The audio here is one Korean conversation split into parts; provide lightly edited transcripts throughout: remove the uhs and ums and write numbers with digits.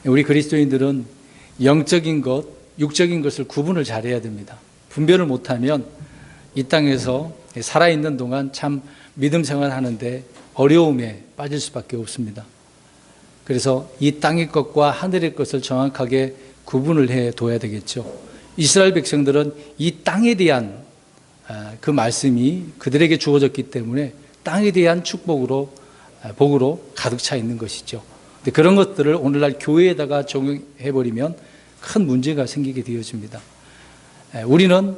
우리 그리스도인들은 영적인 것, 육적인 것을 구분을 잘해야 됩니다. 분별을 못하면 이 땅에서 살아있는 동안 참 믿음 생활하는데 어려움에 빠질 수밖에 없습니다. 그래서 이 땅의 것과 하늘의 것을 정확하게 구분을 해둬야 되겠죠. 이스라엘 백성들은 이 땅에 대한 그 말씀이 그들에게 주어졌기 때문에 땅에 대한 축복으로, 복으로 가득 차 있는 것이죠. 근데 그런 것들을 오늘날 교회에다가 적용해버리면 큰 문제가 생기게 되어집니다. 우리는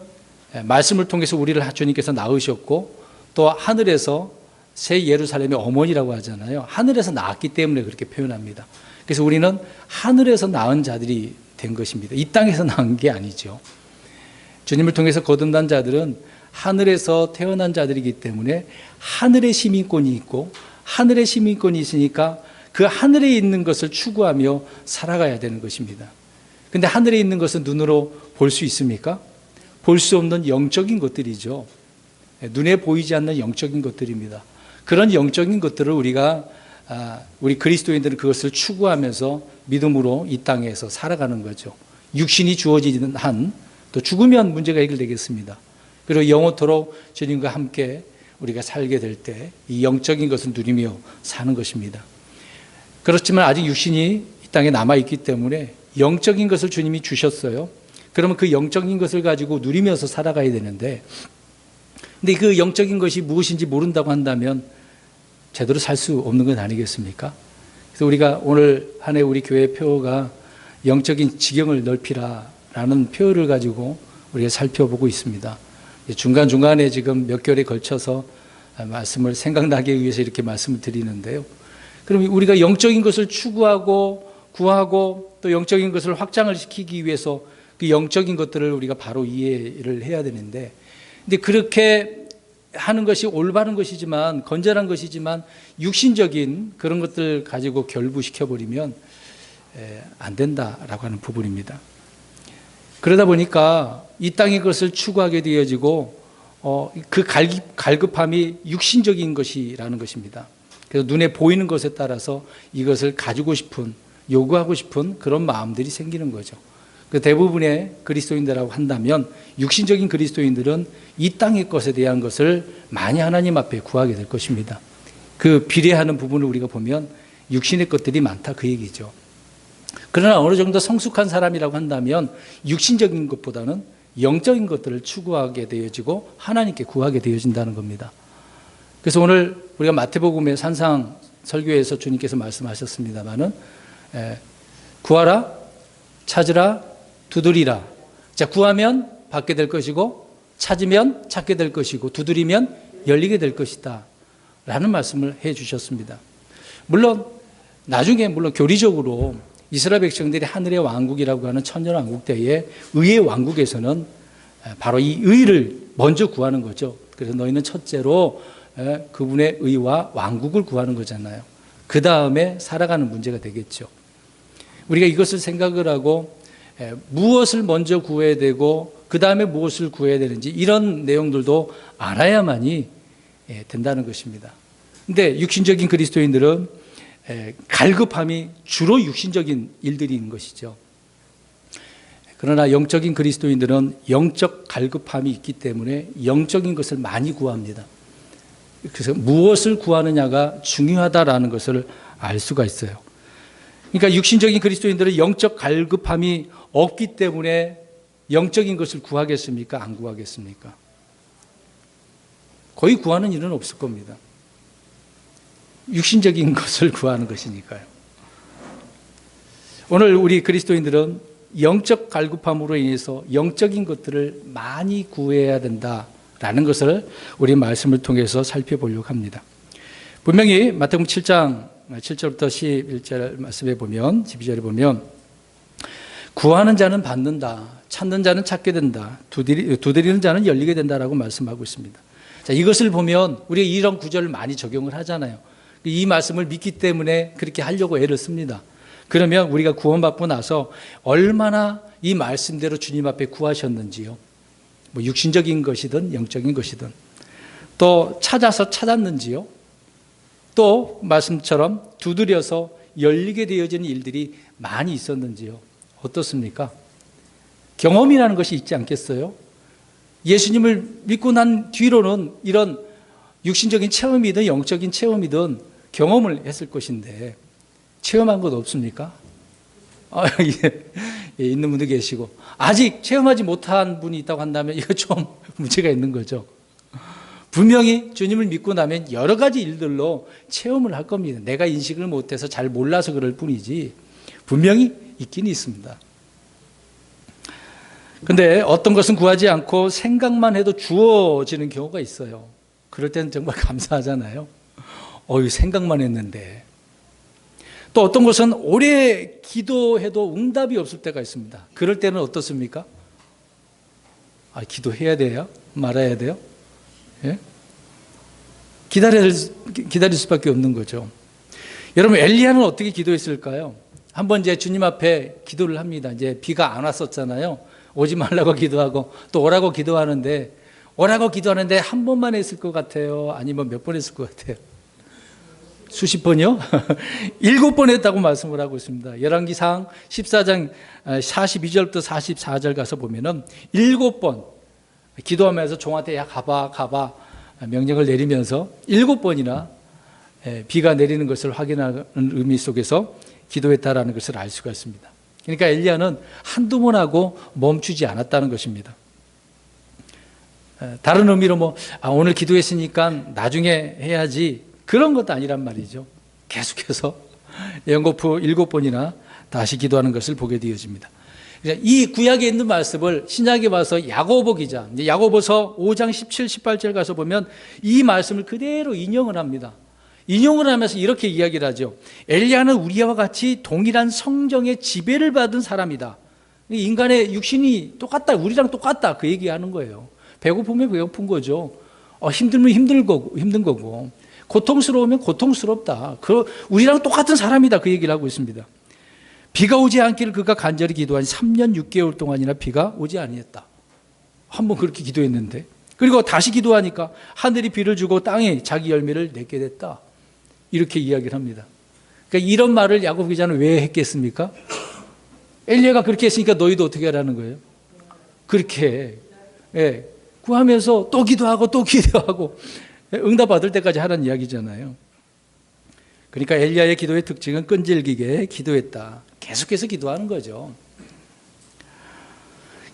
말씀을 통해서 우리를 주님께서 낳으셨고 또 하늘에서 새 예루살렘의 어머니라고 하잖아요. 하늘에서 낳았기 때문에 그렇게 표현합니다. 그래서 우리는 하늘에서 낳은 자들이 된 것입니다. 이 땅에서 낳은 게 아니죠. 주님을 통해서 거듭난 자들은 하늘에서 태어난 자들이기 때문에 하늘의 시민권이 있고 하늘의 시민권이 있으니까 그 하늘에 있는 것을 추구하며 살아가야 되는 것입니다. 근데 하늘에 있는 것은 눈으로 볼 수 있습니까? 볼 수 없는 영적인 것들이죠. 눈에 보이지 않는 영적인 것들입니다. 그런 영적인 것들을 우리 그리스도인들은 그것을 추구하면서 믿음으로 이 땅에서 살아가는 거죠. 육신이 주어지는 한 또 죽으면 문제가 해결되겠습니다. 그리고 영원토록 주님과 함께 우리가 살게 될 때 이 영적인 것을 누리며 사는 것입니다. 그렇지만 아직 육신이 이 땅에 남아있기 때문에 영적인 것을 주님이 주셨어요. 그러면 그 영적인 것을 가지고 누리면서 살아가야 되는데, 근데 그 영적인 것이 무엇인지 모른다고 한다면 제대로 살 수 없는 건 아니겠습니까? 그래서 우리가 오늘 한 해 우리 교회 표어가 영적인 지경을 넓히라라는 표어를 가지고 우리가 살펴보고 있습니다. 중간중간에 지금 몇 개월에 걸쳐서 말씀을 생각나게 위해서 이렇게 말씀을 드리는데요. 그럼 우리가 영적인 것을 추구하고 구하고 또 영적인 것을 확장을 시키기 위해서 그 영적인 것들을 우리가 바로 이해를 해야 되는데, 근데 그렇게 하는 것이 올바른 것이지만, 건전한 것이지만 육신적인 그런 것들 가지고 결부시켜버리면 안 된다라고 하는 부분입니다. 그러다 보니까 이 땅의 것을 추구하게 되어지고 그 갈급함이 육신적인 것이라는 것입니다. 그래서 눈에 보이는 것에 따라서 이것을 가지고 싶은, 요구하고 싶은 그런 마음들이 생기는 거죠. 그 대부분의 그리스도인들이라고 한다면 육신적인 그리스도인들은 이 땅의 것에 대한 것을 많이 하나님 앞에 구하게 될 것입니다. 그 비례하는 부분을 우리가 보면 육신의 것들이 많다 그 얘기죠. 그러나 어느 정도 성숙한 사람이라고 한다면 육신적인 것보다는 영적인 것들을 추구하게 되어지고 하나님께 구하게 되어진다는 겁니다. 그래서 오늘 우리가 마태복음의 산상 설교에서 주님께서 말씀하셨습니다마는 구하라, 찾으라, 두드리라. 자, 구하면 받게 될 것이고 찾으면 찾게 될 것이고 두드리면 열리게 될 것이다 라는 말씀을 해 주셨습니다. 물론 나중에 교리적으로 이스라엘 백성들이 하늘의 왕국이라고 하는 천년왕국 때에 의의 왕국에서는 바로 이 의를 먼저 구하는 거죠. 그래서 너희는 첫째로 그분의 의와 왕국을 구하는 거잖아요. 그 다음에 살아가는 문제가 되겠죠. 우리가 이것을 생각을 하고 무엇을 먼저 구해야 되고 그 다음에 무엇을 구해야 되는지 이런 내용들도 알아야만이 된다는 것입니다. 그런데 육신적인 그리스도인들은 갈급함이 주로 육신적인 일들인 것이죠. 그러나 영적인 그리스도인들은 영적 갈급함이 있기 때문에 영적인 것을 많이 구합니다. 그래서 무엇을 구하느냐가 중요하다라는 것을 알 수가 있어요. 그러니까 육신적인 그리스도인들은 영적 갈급함이 없기 때문에 영적인 것을 구하겠습니까? 안 구하겠습니까? 거의 구하는 일은 없을 겁니다. 육신적인 것을 구하는 것이니까요. 오늘 우리 그리스도인들은 영적 갈급함으로 인해서 영적인 것들을 많이 구해야 된다라는 것을 우리 말씀을 통해서 살펴보려고 합니다. 분명히 마태복음 7장 7절부터 11절 말씀에 보면 12절에 보면 구하는 자는 받는다, 찾는 자는 찾게 된다, 두드리는 자는 열리게 된다라고 말씀하고 있습니다. 자, 이것을 보면 우리가 이런 구절을 많이 적용을 하잖아요. 이 말씀을 믿기 때문에 그렇게 하려고 애를 씁니다. 그러면 우리가 구원받고 나서 얼마나 이 말씀대로 주님 앞에 구하셨는지요. 육신적인 것이든 영적인 것이든 또 찾아서 찾았는지요. 또 말씀처럼 두드려서 열리게 되어지는 일들이 많이 있었는지요? 어떻습니까? 경험이라는 것이 있지 않겠어요? 예수님을 믿고 난 뒤로는 이런 육신적인 체험이든 영적인 체험이든 경험을 했을 것인데 체험한 것 없습니까? 예, 있는 분도 계시고 아직 체험하지 못한 분이 있다고 한다면 이거 좀 문제가 있는 거죠. 분명히 주님을 믿고 나면 여러 가지 일들로 체험을 할 겁니다. 내가 인식을 못해서 잘 몰라서 그럴 뿐이지 분명히 있긴 있습니다. 근데 어떤 것은 구하지 않고 생각만 해도 주어지는 경우가 있어요. 그럴 때는 정말 감사하잖아요. 생각만 했는데. 또 어떤 것은 오래 기도해도 응답이 없을 때가 있습니다. 그럴 때는 어떻습니까? 기도해야 돼요? 말아야 돼요? 예? 기다릴 수밖에 없는 거죠. 여러분, 엘리야는 어떻게 기도했을까요? 한번 이제 주님 앞에 기도를 합니다. 이제 비가 안 왔었잖아요. 오지 말라고 기도하고 또 오라고 기도하는데 한 번만 했을 것 같아요? 아니면 몇 번 했을 것 같아요? 수십 번이요? 7번 했다고 말씀을 하고 있습니다. 열왕기상 14장 42절부터 44절 가서 보면은 7번 기도하면서 종한테 가봐 명령을 내리면서 7번이나 비가 내리는 것을 확인하는 의미 속에서 기도했다라는 것을 알 수가 있습니다. 그러니까 엘리야는 한두 번 하고 멈추지 않았다는 것입니다. 다른 의미로 오늘 기도했으니까 나중에 해야지 그런 것도 아니란 말이죠. 계속해서 연거푸 7번이나 다시 기도하는 것을 보게 되어집니다. 이 구약에 있는 말씀을 신약에 와서 야고보 기자, 야고보서 5장 17, 18절 가서 보면 이 말씀을 그대로 인용을 합니다. 인용을 하면서 이렇게 이야기를 하죠. 엘리야는 우리와 같이 동일한 성정의 지배를 받은 사람이다. 인간의 육신이 똑같다, 우리랑 똑같다 그 얘기하는 거예요. 배고프면 배고픈 거죠. 힘들면 힘든 거고 고통스러우면 고통스럽다. 우리랑 똑같은 사람이다 그 얘기를 하고 있습니다. 비가 오지 않기를 그가 간절히 기도한 3년 6개월 동안이나 비가 오지 아니했다. 한번 그렇게 기도했는데 그리고 다시 기도하니까 하늘이 비를 주고 땅이 자기 열매를 맺게 됐다. 이렇게 이야기를 합니다. 그러니까 이런 말을 야고보 기자는 왜 했겠습니까? 엘리야가 그렇게 했으니까 너희도 어떻게 하라는 거예요? 그렇게 구하면서 또 기도하고 응답받을 때까지 하라는 이야기잖아요. 그러니까 엘리야의 기도의 특징은 끈질기게 기도했다. 계속해서 기도하는 거죠.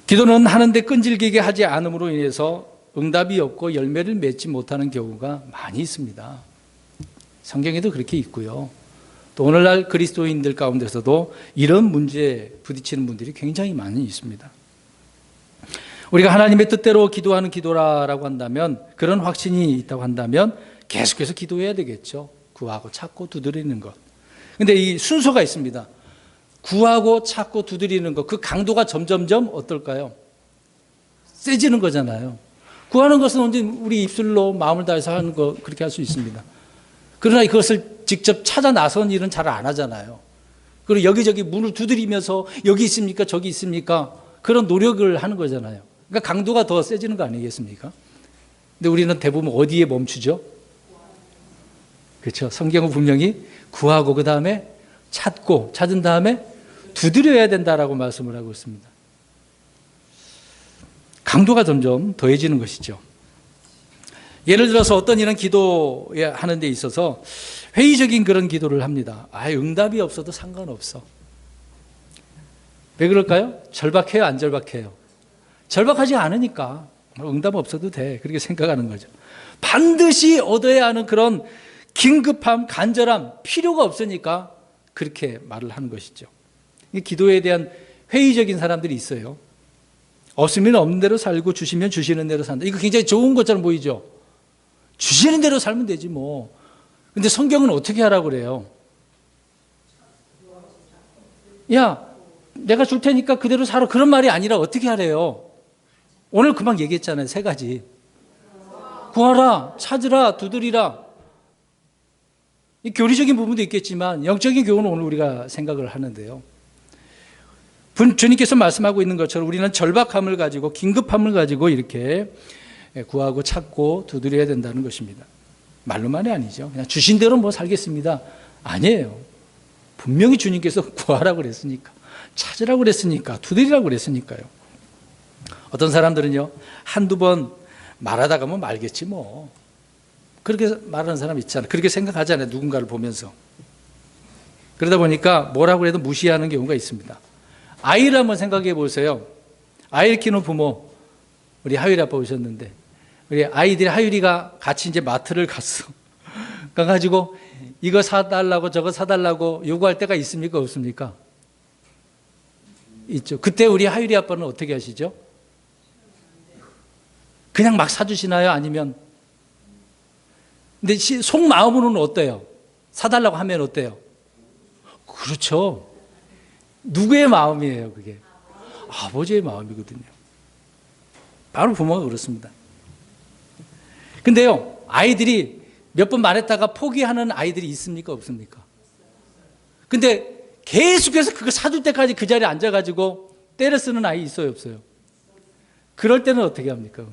기도는 하는데 끈질기게 하지 않음으로 인해서 응답이 없고 열매를 맺지 못하는 경우가 많이 있습니다. 성경에도 그렇게 있고요. 또 오늘날 그리스도인들 가운데서도 이런 문제에 부딪히는 분들이 굉장히 많이 있습니다. 우리가 하나님의 뜻대로 기도하는 기도라고 한다면, 그런 확신이 있다고 한다면 계속해서 기도해야 되겠죠. 구하고 찾고 두드리는 것. 근데 이 순서가 있습니다. 구하고 찾고 두드리는 것, 그 강도가 점점점 어떨까요? 세지는 거잖아요. 구하는 것은 언제 우리 입술로 마음을 다해서 하는 거 그렇게 할 수 있습니다. 그러나 그것을 직접 찾아 나선 일은 잘 안 하잖아요. 그리고 여기저기 문을 두드리면서 여기 있습니까? 저기 있습니까? 그런 노력을 하는 거잖아요. 그러니까 강도가 더 세지는 거 아니겠습니까? 근데 우리는 대부분 어디에 멈추죠? 그렇죠. 성경은 분명히 구하고 그 다음에 찾고 찾은 다음에 두드려야 된다라고 말씀을 하고 있습니다. 강도가 점점 더해지는 것이죠. 예를 들어서 어떤 이는 기도하는 데 있어서 회의적인 그런 기도를 합니다. 응답이 없어도 상관없어. 왜 그럴까요? 절박해요, 안 절박해요? 절박하지 않으니까 응답 없어도 돼. 그렇게 생각하는 거죠. 반드시 얻어야 하는 그런 긴급함, 간절함, 필요가 없으니까 그렇게 말을 하는 것이죠. 기도에 대한 회의적인 사람들이 있어요. 없으면 없는 대로 살고 주시면 주시는 대로 산다. 이거 굉장히 좋은 것처럼 보이죠. 주시는 대로 살면 되지 뭐. 근데 성경은 어떻게 하라고 그래요? 야, 내가 줄 테니까 그대로 살아. 그런 말이 아니라 어떻게 하래요? 오늘 금방 얘기했잖아요. 3가지. 구하라, 찾으라, 두드리라. 이 교리적인 부분도 있겠지만 영적인 교훈은 오늘 우리가 생각을 하는데요. 주님께서 말씀하고 있는 것처럼 우리는 절박함을 가지고 긴급함을 가지고 이렇게 구하고 찾고 두드려야 된다는 것입니다. 말로만이 아니죠. 그냥 주신 대로 살겠습니다. 아니에요. 분명히 주님께서 구하라고 그랬으니까, 찾으라고 그랬으니까, 두드리라고 그랬으니까요. 어떤 사람들은요, 한두 번 말하다 가면 말겠지 뭐. 그렇게 말하는 사람 있잖아요. 그렇게 생각하잖아요. 누군가를 보면서. 그러다 보니까 뭐라고 해도 무시하는 경우가 있습니다. 아이를 한번 생각해 보세요. 아이를 키우는 부모, 우리 하율이 아빠 오셨는데, 우리 아이들이, 하율이가 같이 이제 마트를 갔어. 가가지고 이거 사달라고 저거 사달라고 요구할 때가 있습니까? 없습니까? 있죠. 그때 우리 하율이 아빠는 어떻게 하시죠? 그냥 막 사주시나요? 아니면? 근데 속마음으로는 어때요? 사달라고 하면 어때요? 그렇죠. 누구의 마음이에요, 그게? 아버지의 마음이거든요. 바로 부모가 그렇습니다. 근데요, 아이들이 몇 번 말했다가 포기하는 아이들이 있습니까? 없습니까? 근데 계속해서 그거 사줄 때까지 그 자리에 앉아가지고 때려 쓰는 아이 있어요, 없어요? 그럴 때는 어떻게 합니까?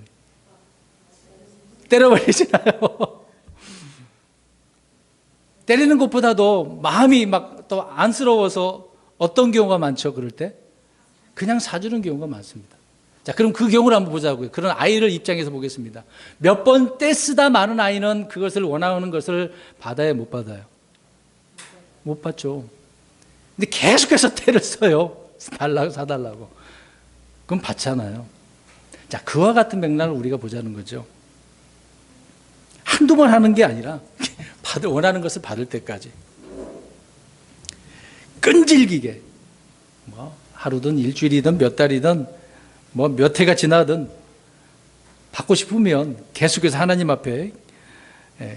때려버리시나요? 때리는 것보다도 마음이 막 또 안쓰러워서 어떤 경우가 많죠, 그럴 때? 그냥 사주는 경우가 많습니다. 자, 그럼 그 경우를 한번 보자고요. 그런 아이를 입장에서 보겠습니다. 몇 번 떼쓰다 마는 아이는 그것을 원하는 것을 받아요, 못 받아요? 못 받죠. 근데 계속해서 때를 써요. 사달라고. 그럼 받잖아요. 자, 그와 같은 맥락을 우리가 보자는 거죠. 한두 번 하는 게 아니라 원하는 것을 받을 때까지. 끈질기게. 뭐 하루든 일주일이든 몇 달이든 뭐 몇 해가 지나든 받고 싶으면 계속해서 하나님 앞에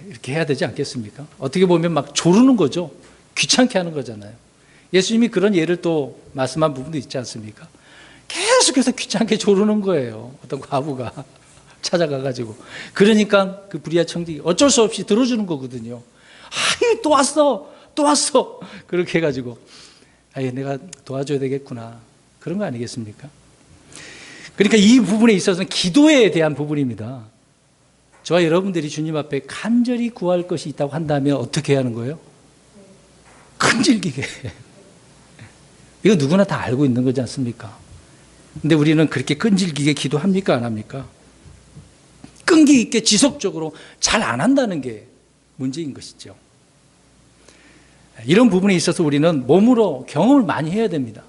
이렇게 해야 되지 않겠습니까? 어떻게 보면 막 조르는 거죠. 귀찮게 하는 거잖아요. 예수님이 그런 예를 또 말씀한 부분도 있지 않습니까? 계속해서 귀찮게 조르는 거예요. 어떤 과부가 찾아가가지고. 그러니까 그 불의한 청지기 어쩔 수 없이 들어주는 거거든요. 아이, 또 왔어. 또 왔어. 그렇게 해가지고. 아이, 내가 도와줘야 되겠구나. 그런 거 아니겠습니까? 그러니까 이 부분에 있어서는 기도에 대한 부분입니다. 저와 여러분들이 주님 앞에 간절히 구할 것이 있다고 한다면 어떻게 해야 하는 거예요? 끈질기게. 이거 누구나 다 알고 있는 거지 않습니까? 근데 우리는 그렇게 끈질기게 기도합니까? 안 합니까? 끈기 있게 지속적으로 잘 안 한다는 게 문제인 것이죠. 이런 부분에 있어서 우리는 몸으로 경험을 많이 해야 됩니다.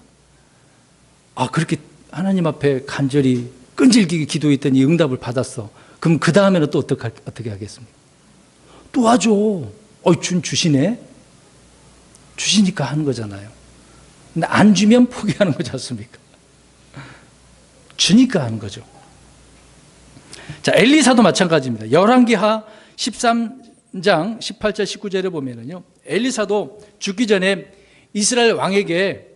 아, 그렇게 하나님 앞에 간절히 끈질기게 기도했더니 응답을 받았어. 그럼 그 다음에는 또 어떻게 하겠습니까? 또 와줘. 주시네? 주시니까 하는 거잖아요. 근데 안 주면 포기하는 거지 않습니까? 주니까 하는 거죠. 자, 엘리사도 마찬가지입니다. 열왕기하 13장 18절 19절에 보면은요, 엘리사도 죽기 전에 이스라엘 왕에게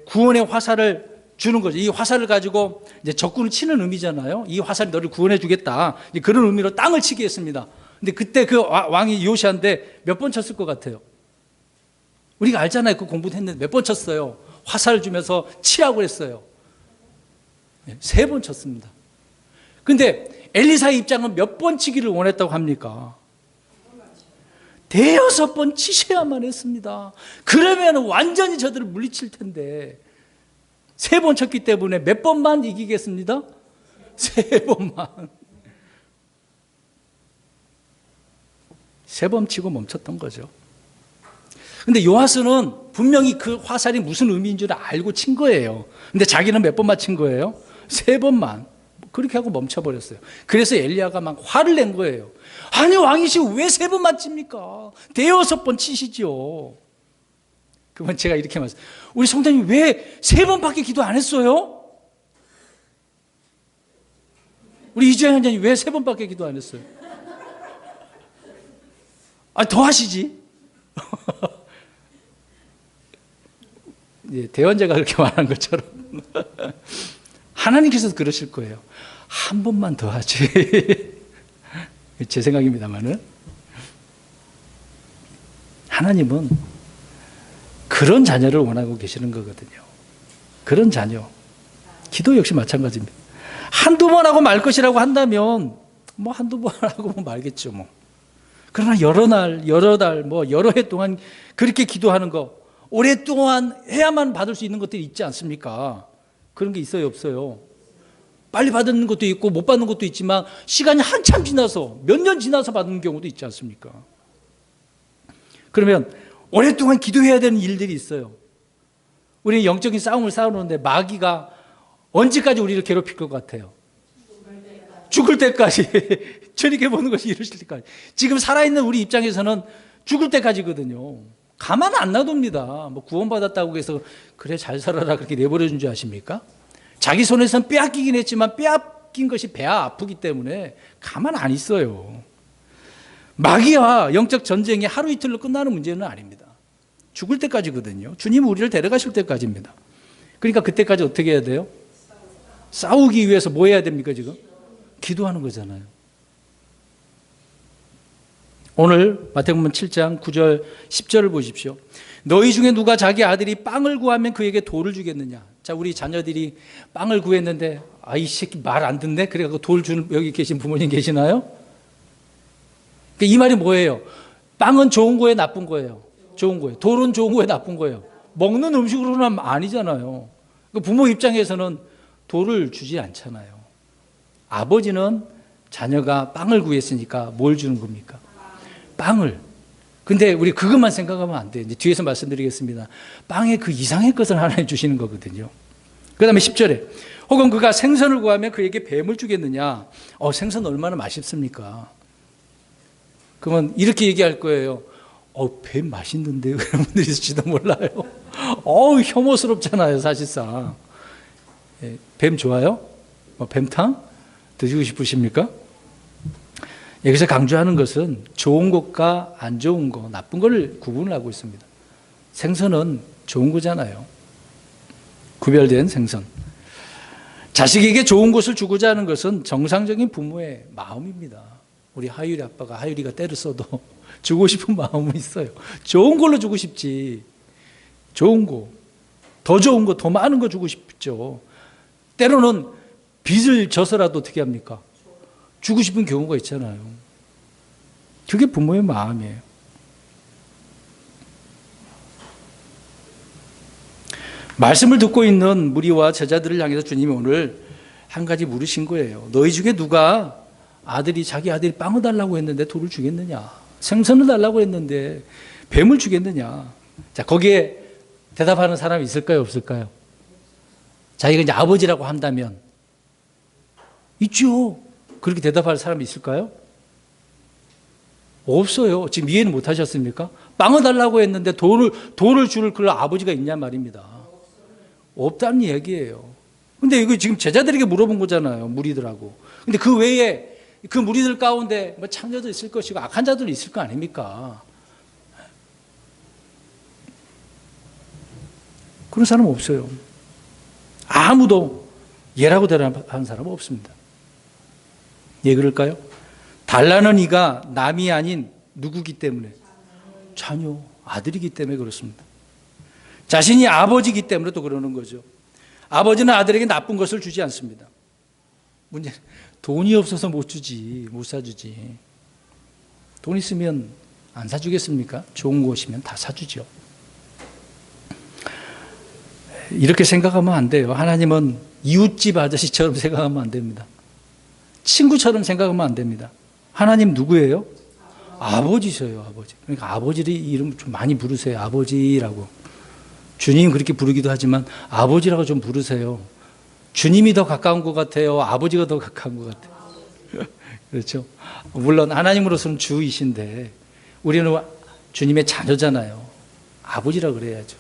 구원의 화살을 주는 거죠. 이 화살을 가지고 이제 적군을 치는 의미잖아요. 이 화살이 너를 구원해 주겠다. 그런 의미로 땅을 치게 했습니다. 근데 그때 그 왕이 요시아인데 몇 번 쳤을 것 같아요? 우리가 알잖아요. 그 공부도 했는데 몇 번 쳤어요? 화살을 주면서 치라고 했어요. 3번 쳤습니다. 근데 엘리사의 입장은 몇 번 치기를 원했다고 합니까? 6번 치셔야만 했습니다. 그러면 완전히 저들을 물리칠 텐데 3번 쳤기 때문에 몇 번만 이기겠습니다? 3번만. 3번 치고 멈췄던 거죠. 근데 요아스는 분명히 그 화살이 무슨 의미인 줄 알고 친 거예요. 근데 자기는 몇 번만 친 거예요? 3번만. 그렇게 하고 멈춰버렸어요. 그래서 엘리야가 막 화를 낸 거예요. 아니, 왕이시고 왜 3번만 칩니까? 6번 치시죠. 그러면 제가 이렇게 말했어요. 우리 성도님 왜 3번밖에 기도 안 했어요? 우리 이주영 원장님 왜 3번밖에 기도 안 했어요? 아, 더 하시지. 예, 대원자가 그렇게 말한 것처럼 하나님께서도 그러실 거예요. 한 번만 더 하지. 제 생각입니다만은 하나님은 그런 자녀를 원하고 계시는 거거든요. 그런 자녀. 기도 역시 마찬가지입니다. 한두 번 하고 말 것이라고 한다면 뭐 한두 번 하고 뭐 말겠죠 뭐. 그러나 여러 날, 여러 달, 뭐 여러 해 동안 그렇게 기도하는 거 오랫동안 해야만 받을 수 있는 것들이 있지 않습니까? 그런 게 있어요, 없어요? 빨리 받는 것도 있고 못 받는 것도 있지만 시간이 한참 지나서 몇 년 지나서 받는 경우도 있지 않습니까? 그러면 오랫동안 기도해야 되는 일들이 있어요. 우리는 영적인 싸움을 싸우는데 마귀가 언제까지 우리를 괴롭힐 것 같아요? 죽을 때까지. 저녁에 보는 것이 이루실 때까지. 지금 살아있는 우리 입장에서는 죽을 때까지거든요. 가만 안 놔둡니다. 뭐 구원받았다고 해서 그래 잘 살아라 그렇게 내버려 준 줄 아십니까? 자기 손에서는 빼앗기긴 했지만 빼앗긴 것이 배가 아프기 때문에 가만 안 있어요. 마귀와 영적 전쟁이 하루 이틀로 끝나는 문제는 아닙니다. 죽을 때까지거든요. 주님은 우리를 데려가실 때까지입니다. 그러니까 그때까지 어떻게 해야 돼요? 싸우기 위해서 뭐 해야 됩니까 지금? 기도하는 거잖아요. 오늘 마태복음 7장 9절 10절을 보십시오. 너희 중에 누가 자기 아들이 빵을 구하면 그에게 돌을 주겠느냐. 자, 우리 자녀들이 빵을 구했는데 이 새끼 말 안 듣네. 그래서 돌 주는 여기 계신 부모님 계시나요? 이 말이 뭐예요? 빵은 좋은 거예요, 나쁜 거예요? 좋은 거예요. 돌은 좋은 거예요, 나쁜 거예요? 먹는 음식으로는 아니잖아요. 부모 입장에서는 돌을 주지 않잖아요. 아버지는 자녀가 빵을 구했으니까 뭘 주는 겁니까? 빵을. 근데 우리 그것만 생각하면 안 돼요. 이제 뒤에서 말씀드리겠습니다. 빵의 그 이상의 것을 하나님 주시는 거거든요. 그 다음에 10절에 혹은 그가 생선을 구하면 그에게 뱀을 주겠느냐. 생선 얼마나 맛있습니까? 그러면 이렇게 얘기할 거예요. 뱀 맛있는데요. 그런 분들이 있을지도 몰라요. 혐오스럽잖아요, 사실상. 뱀 좋아요? 뱀탕? 드시고 싶으십니까? 여기서 강조하는 것은 좋은 것과 안 좋은 것, 나쁜 것을 구분을 하고 있습니다. 생선은 좋은 거잖아요. 구별된 생선. 자식에게 좋은 것을 주고자 하는 것은 정상적인 부모의 마음입니다. 우리 하율이 아빠가 하율이가 때를 써도 주고 싶은 마음은 있어요. 좋은 걸로 주고 싶지. 좋은 거, 더 좋은 거, 더 많은 거 주고 싶죠. 때로는 빚을 져서라도 어떻게 합니까? 주고 싶은 경우가 있잖아요. 그게 부모의 마음이에요. 말씀을 듣고 있는 무리와 제자들을 향해서 주님이 오늘 한 가지 물으신 거예요. 너희 중에 누가 자기 아들이 빵을 달라고 했는데 돌을 주겠느냐? 생선을 달라고 했는데 뱀을 주겠느냐? 자, 거기에 대답하는 사람이 있을까요, 없을까요? 자기가 이제 아버지라고 한다면 있죠. 그렇게 대답할 사람이 있을까요? 없어요. 지금 이해는 못 하셨습니까? 빵을 달라고 했는데 돌을 줄 그런 아버지가 있냐 말입니다. 없다는 얘기예요. 근데 이거 지금 제자들에게 물어본 거잖아요. 무리들하고. 근데 그 외에 그 무리들 가운데 창자도 있을 것이고 악한 자들도 있을 거 아닙니까? 그런 사람은 없어요. 아무도 얘라고 대답하는 사람은 없습니다. 예, 그럴까요? 달라는 이가 남이 아닌 누구기 때문에? 자녀, 아들이기 때문에 그렇습니다. 자신이 아버지이기 때문에 또 그러는 거죠. 아버지는 아들에게 나쁜 것을 주지 않습니다. 문제는 돈이 없어서 못 주지, 못 사주지. 돈 있으면 안 사주겠습니까? 좋은 곳이면 다 사주죠. 이렇게 생각하면 안 돼요. 하나님은 이웃집 아저씨처럼 생각하면 안 됩니다. 친구처럼 생각하면 안 됩니다. 하나님 누구예요? 아버지셔요, 아버지. 그러니까 아버지를 이름 좀 많이 부르세요. 아버지라고. 주님 그렇게 부르기도 하지만 아버지라고 좀 부르세요. 주님이 더 가까운 것 같아요. 아버지가 더 가까운 것 같아요. 그렇죠? 물론 하나님으로서는 주이신데 우리는 주님의 자녀잖아요. 아버지라 그래야죠.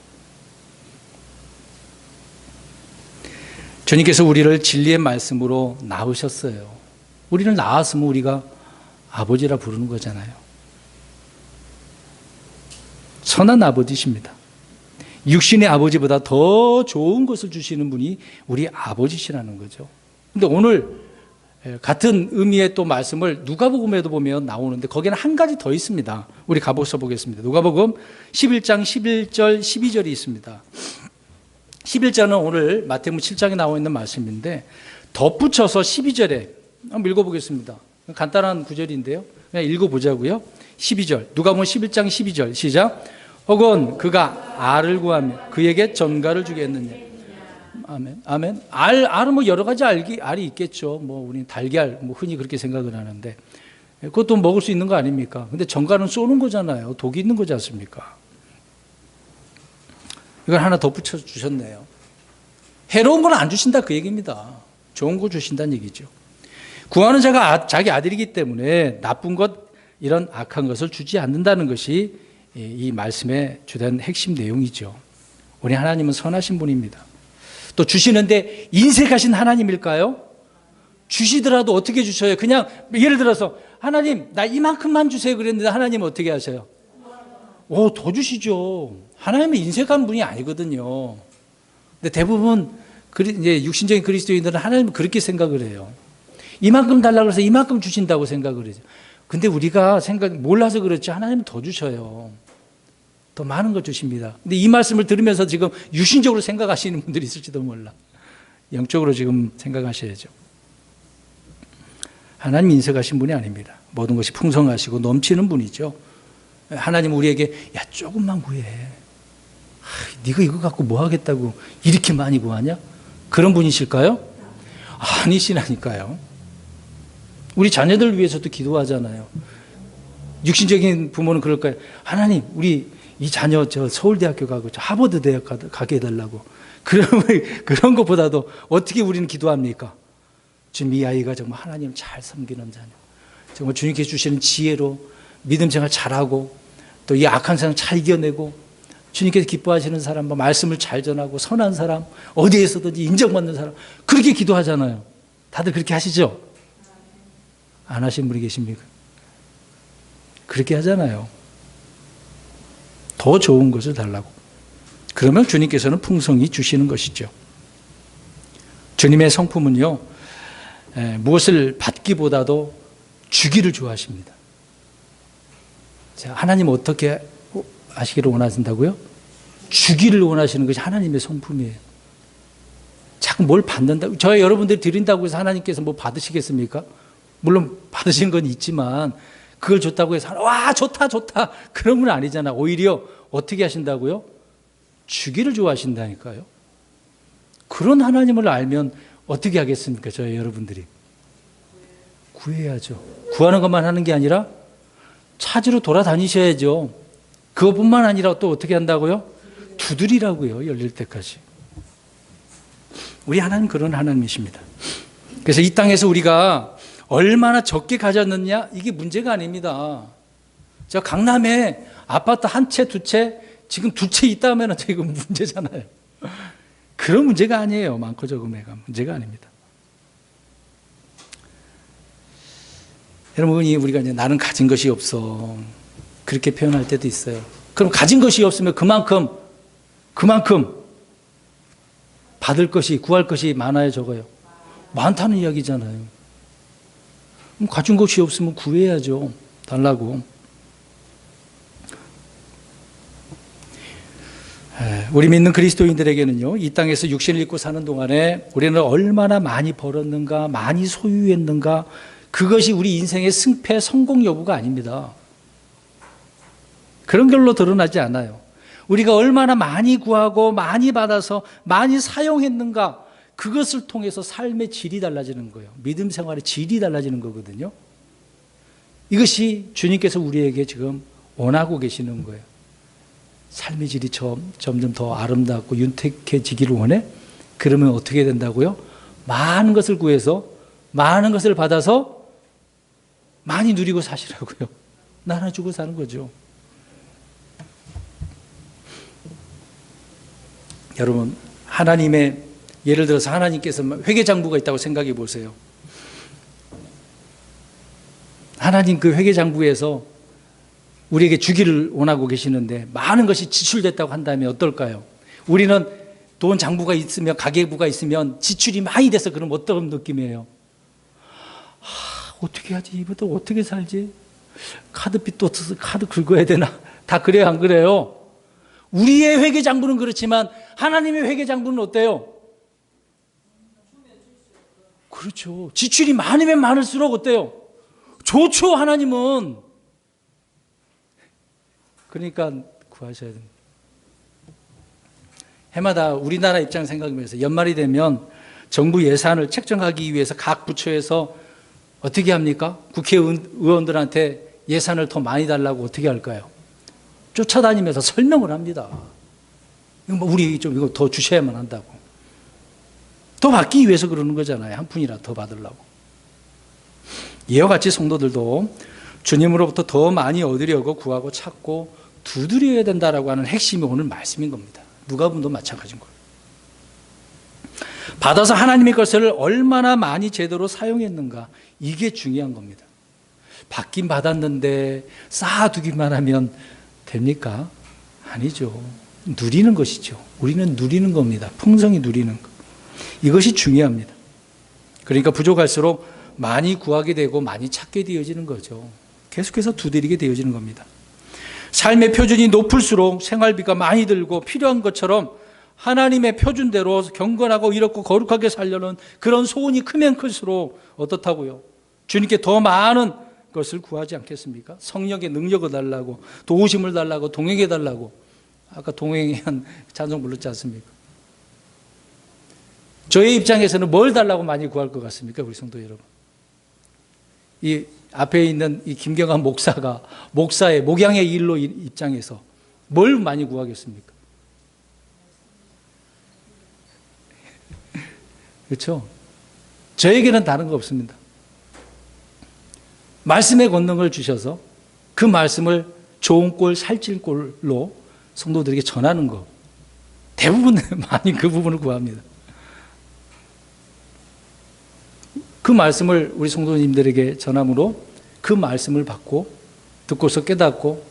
주님께서 우리를 진리의 말씀으로 낳으셨어요. 우리를 낳았으면 우리가 아버지라 부르는 거잖아요. 선한 아버지십니다. 육신의 아버지보다 더 좋은 것을 주시는 분이 우리 아버지시라는 거죠. 근데 오늘 같은 의미의 또 말씀을 누가복음에도 보면 나오는데 거기는 한 가지 더 있습니다. 우리 가보셔 보겠습니다. 누가복음 11장 11절 12절이 있습니다. 11절은 오늘 마태복음 7장에 나와 있는 말씀인데 덧붙여서 12절에 한번 읽어보겠습니다. 간단한 구절인데요. 그냥 읽어보자고요. 12절 누가복음 11장 12절 시작. 혹은 그가 알을 구하며 그에게 전가를 주겠느냐. 아멘. 아멘. 알은 뭐 여러 가지 알이 있겠죠. 뭐 우리는 달걀 뭐 흔히 그렇게 생각을 하는데 그것도 먹을 수 있는 거 아닙니까? 근데 전가는 쏘는 거잖아요. 독이 있는 거지 않습니까? 이걸 하나 덧붙여 주셨네요. 해로운 건 안 주신다 그 얘기입니다. 좋은 거 주신다는 얘기죠. 구하는 자가 자기 아들이기 때문에 나쁜 것 이런 악한 것을 주지 않는다는 것이 이 말씀의 주된 핵심 내용이죠. 우리 하나님은 선하신 분입니다. 또 주시는데 인색하신 하나님일까요? 주시더라도 어떻게 주셔요? 그냥 예를 들어서 하나님 나 이만큼만 주세요 그랬는데 하나님 어떻게 하세요? 더 주시죠. 하나님은 인색한 분이 아니거든요. 근데 대부분 이제 육신적인 그리스도인들은 하나님은 그렇게 생각을 해요. 이만큼 달라고 해서 이만큼 주신다고 생각을 해요. 근데 우리가 몰라서 그렇지 하나님은 더 주셔요. 더 많은 거 주십니다. 근데 이 말씀을 들으면서 지금 유신적으로 생각하시는 분들이 있을지도 몰라. 영적으로 지금 생각하셔야죠. 하나님 인색하신 분이 아닙니다. 모든 것이 풍성하시고 넘치는 분이죠. 하나님 우리에게 야 조금만 구해. 네가 이거 갖고 뭐 하겠다고 이렇게 많이 구하냐? 그런 분이실까요? 아니시라니까요. 우리 자녀들 위해서도 기도하잖아요. 육신적인 부모는 그럴까요? 하나님 우리 이 자녀 저 서울대학교 가고 저 하버드 대학 가게 해달라고. 그런 것보다도 어떻게 우리는 기도합니까? 주님 이 아이가 정말 하나님을 잘 섬기는 자녀. 정말 주님께 주시는 지혜로 믿음 생활 잘하고 또 이 악한 세상 잘 이겨내고 주님께서 기뻐하시는 사람, 말씀을 잘 전하고 선한 사람, 어디에서든지 인정받는 사람 그렇게 기도하잖아요. 다들 그렇게 하시죠? 안 하신 분이 계십니까? 그렇게 하잖아요. 더 좋은 것을 달라고. 그러면 주님께서는 풍성히 주시는 것이죠. 주님의 성품은요, 무엇을 받기보다도 주기를 좋아하십니다. 자, 하나님 어떻게 하시기를 원하신다고요? 주기를 원하시는 것이 하나님의 성품이에요. 자꾸 뭘 받는다고, 여러분들이 드린다고 해서 하나님께서 뭐 받으시겠습니까? 물론 받으시는 건 있지만 그걸 줬다고 해서 와 좋다 그런 건 아니잖아. 오히려 어떻게 하신다고요? 주기를 좋아하신다니까요. 그런 하나님을 알면 어떻게 하겠습니까? 저희 여러분들이 구해야죠. 구하는 것만 하는 게 아니라 찾으러 돌아다니셔야죠. 그것뿐만 아니라 또 어떻게 한다고요? 두드리라고요. 열릴 때까지. 우리 하나님 그런 하나님이십니다. 그래서 이 땅에서 우리가 얼마나 적게 가졌느냐 이게 문제가 아닙니다. 저 강남에 아파트 한 채, 두 채 지금 두 채 있다면 지금 문제잖아요. 그런 문제가 아니에요. 많고 적음에가 문제가 아닙니다. 여러분이 우리가 이제 나는 가진 것이 없어 그렇게 표현할 때도 있어요. 그럼 가진 것이 없으면 그만큼 받을 것이 구할 것이 많아요, 적어요? 많다는 이야기잖아요. 그럼 가진 것이 없으면 구해야죠. 달라고. 우리 믿는 그리스도인들에게는요, 이 땅에서 육신을 입고 사는 동안에 우리는 얼마나 많이 벌었는가, 많이 소유했는가, 그것이 우리 인생의 승패, 성공 여부가 아닙니다. 그런 걸로 드러나지 않아요. 우리가 얼마나 많이 구하고 많이 받아서 많이 사용했는가, 그것을 통해서 삶의 질이 달라지는 거예요. 믿음 생활의 질이 달라지는 거거든요. 이것이 주님께서 우리에게 지금 원하고 계시는 거예요. 삶의 질이 점점 더 아름답고 윤택해지기를 원해? 그러면 어떻게 된다고요? 많은 것을 구해서 많은 것을 받아서 많이 누리고 사시라고요. 나눠주고 사는 거죠. 여러분, 하나님의 예를 들어서 하나님께서 회계장부가 있다고 생각해 보세요. 하나님 그 회계장부에서 우리에게 주기를 원하고 계시는데 많은 것이 지출됐다고 한다면 어떨까요? 우리는 돈 장부가 있으면, 가계부가 있으면 지출이 많이 돼서 그럼 어떤 느낌이에요? 어떻게 하지? 이번도 어떻게 살지? 카드빚 또 카드 긁어야 되나? 다 그래요, 안 그래요? 우리의 회계장부는 그렇지만 하나님의 회계장부는 어때요? 그렇죠. 지출이 많으면 많을수록 어때요? 좋죠, 하나님은. 그러니까 구하셔야 됩니다. 해마다 우리나라 입장 생각하면서 연말이 되면 정부 예산을 책정하기 위해서 각 부처에서 어떻게 합니까? 국회의원들한테 예산을 더 많이 달라고 어떻게 할까요? 쫓아다니면서 설명을 합니다. 우리 좀 이거 더 주셔야만 한다고. 더 받기 위해서 그러는 거잖아요. 한 푼이라도 더 받으려고. 이와 같이 성도들도 주님으로부터 더 많이 얻으려고 구하고 찾고 두드려야 된다라고 하는 핵심이 오늘 말씀인 겁니다. 누가복음도 마찬가지인 거예요. 받아서 하나님의 것을 얼마나 많이 제대로 사용했는가, 이게 중요한 겁니다. 받긴 받았는데 쌓아두기만 하면 됩니까? 아니죠. 누리는 것이죠. 우리는 누리는 겁니다. 풍성히 누리는 것. 이것이 중요합니다. 그러니까 부족할수록 많이 구하게 되고 많이 찾게 되어지는 거죠. 계속해서 두드리게 되어지는 겁니다. 삶의 표준이 높을수록 생활비가 많이 들고 필요한 것처럼 하나님의 표준대로 경건하고 이롭고 거룩하게 살려는 그런 소원이 크면 클수록 어떻다고요? 주님께 더 많은 것을 구하지 않겠습니까? 성령의 능력을 달라고, 도우심을 달라고, 동행해 달라고. 아까 동행한 찬송 불렀지 않습니까? 저의 입장에서는 뭘 달라고 많이 구할 것 같습니까? 우리 성도 여러분. 이 앞에 있는 이 김경환 목사가 목사의 목양의 일로 입장해서 뭘 많이 구하겠습니까? 그렇죠? 저에게는 다른 거 없습니다. 말씀의 권능을 주셔서 그 말씀을 좋은 꼴, 살찔 꼴로 성도들에게 전하는 거. 대부분 많이 그 부분을 구합니다. 그 말씀을 우리 성도님들에게 전함으로 그 말씀을 받고 듣고서 깨닫고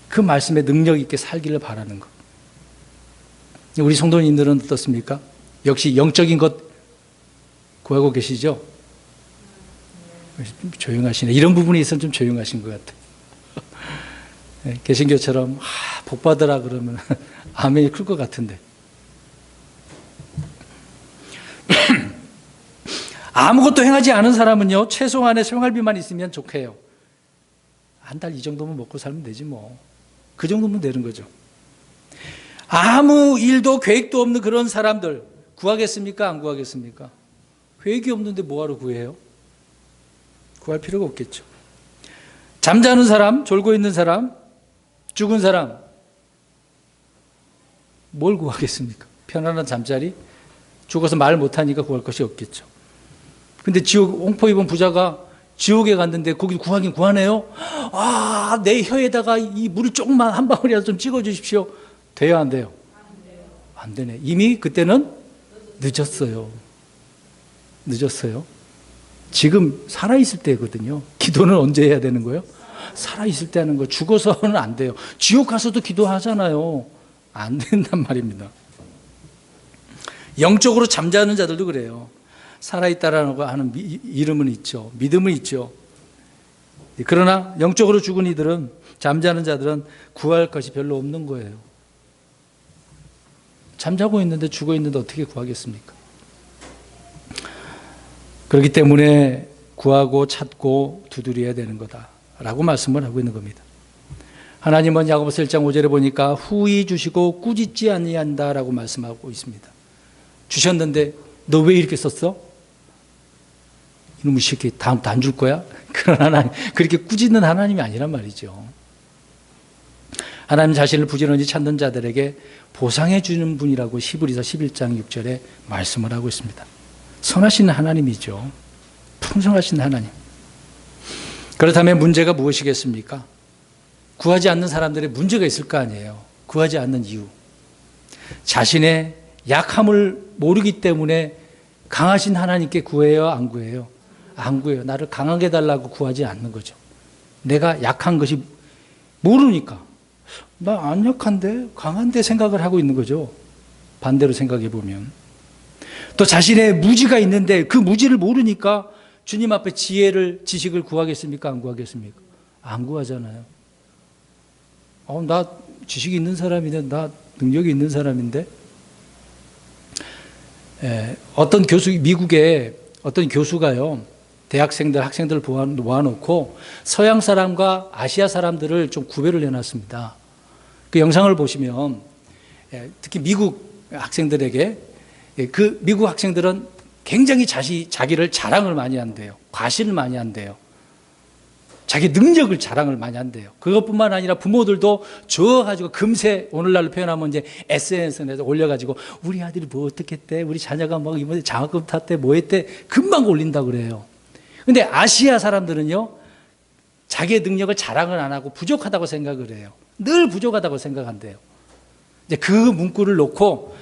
그 말씀의 능력 있게 살기를 바라는 것. 우리 성도님들은 어떻습니까? 역시 영적인 것 구하고 계시죠? 좀 조용하시네. 이런 부분에 있어서는 좀 조용하신 것 같아요. 네, 개신교처럼 복 받으라 그러면 아멘이 클 것 같은데. 아무것도 행하지 않은 사람은요, 최소한의 생활비만 있으면 좋게요. 한 달 이 정도면 먹고 살면 되지 뭐. 그 정도면 되는 거죠. 아무 일도 계획도 없는 그런 사람들 구하겠습니까? 안 구하겠습니까? 계획이 없는데 뭐하러 구해요? 구할 필요가 없겠죠. 잠자는 사람, 졸고 있는 사람, 죽은 사람 뭘 구하겠습니까? 편안한 잠자리? 죽어서 말 못하니까 구할 것이 없겠죠. 근데 지옥, 홍포 입은 부자가 지옥에 갔는데 거기 구하긴 구하네요? 아, 내 혀에다가 이 물을 조금만 한 방울이라도 좀 찍어 주십시오. 돼요, 안 돼요? 안 되네. 이미 그때는 늦었어요. 늦었어요. 지금 살아있을 때거든요. 기도는 언제 해야 되는 거예요? 살아있을 때 하는 거. 죽어서는 안 돼요. 지옥 가서도 기도하잖아요. 안 된단 말입니다. 영적으로 잠자는 자들도 그래요. 살아있다라고 하는 이름은 있죠. 믿음은 있죠. 그러나 영적으로 죽은 이들은, 잠자는 자들은 구할 것이 별로 없는 거예요. 잠자고 있는데, 죽어 있는데 어떻게 구하겠습니까? 그렇기 때문에 구하고 찾고 두드려야 되는 거다라고 말씀을 하고 있는 겁니다. 하나님은 야고보서 1장 5절에 보니까 후히 주시고 꾸짖지 아니한다라고 말씀하고 있습니다. 주셨는데 너 왜 이렇게 썼어? 이놈의 새끼 다음부터 안 줄 거야? 그런 하나님, 그렇게 꾸짖는 하나님이 아니란 말이죠. 하나님 자신을 부지런히 찾는 자들에게 보상해 주는 분이라고 히브리서 11장 6절에 말씀을 하고 있습니다. 선하신 하나님이죠. 풍성하신 하나님. 그렇다면 문제가 무엇이겠습니까? 구하지 않는 사람들의 문제가 있을 거 아니에요. 구하지 않는 이유. 자신의 약함을 모르기 때문에 강하신 하나님께 구해요? 안 구해요? 안 구해요. 나를 강하게 해달라고 구하지 않는 거죠. 내가 약한 것이 모르니까. 나 안 약한데? 강한데 생각을 하고 있는 거죠. 반대로 생각해 보면. 또 자신의 무지가 있는데 그 무지를 모르니까 주님 앞에 지혜를, 지식을 구하겠습니까? 안 구하겠습니까? 안 구하잖아요. 나 지식이 있는 사람인데, 나 능력이 있는 사람인데. 어떤 미국의 어떤 교수가요, 대학생들, 학생들을 모아놓고 서양 사람과 아시아 사람들을 좀 구별을 해놨습니다. 그 영상을 보시면 특히 미국 학생들에게 그 미국 학생들은 굉장히 자기를 자랑을 많이 한대요. 과시를 많이 한대요. 자기 능력을 자랑을 많이 한대요. 그것뿐만 아니라 부모들도 저어가지고 금세 오늘날로 표현하면 이제 SNS에 올려가지고 우리 아들이 뭐 어떻게 했대, 우리 자녀가 뭐 이번에 장학금 탔대, 뭐 했대, 금방 올린다고 그래요. 근데 아시아 사람들은요, 자기의 능력을 자랑을 안 하고 부족하다고 생각을 해요. 늘 부족하다고 생각한대요. 이제 그 문구를 놓고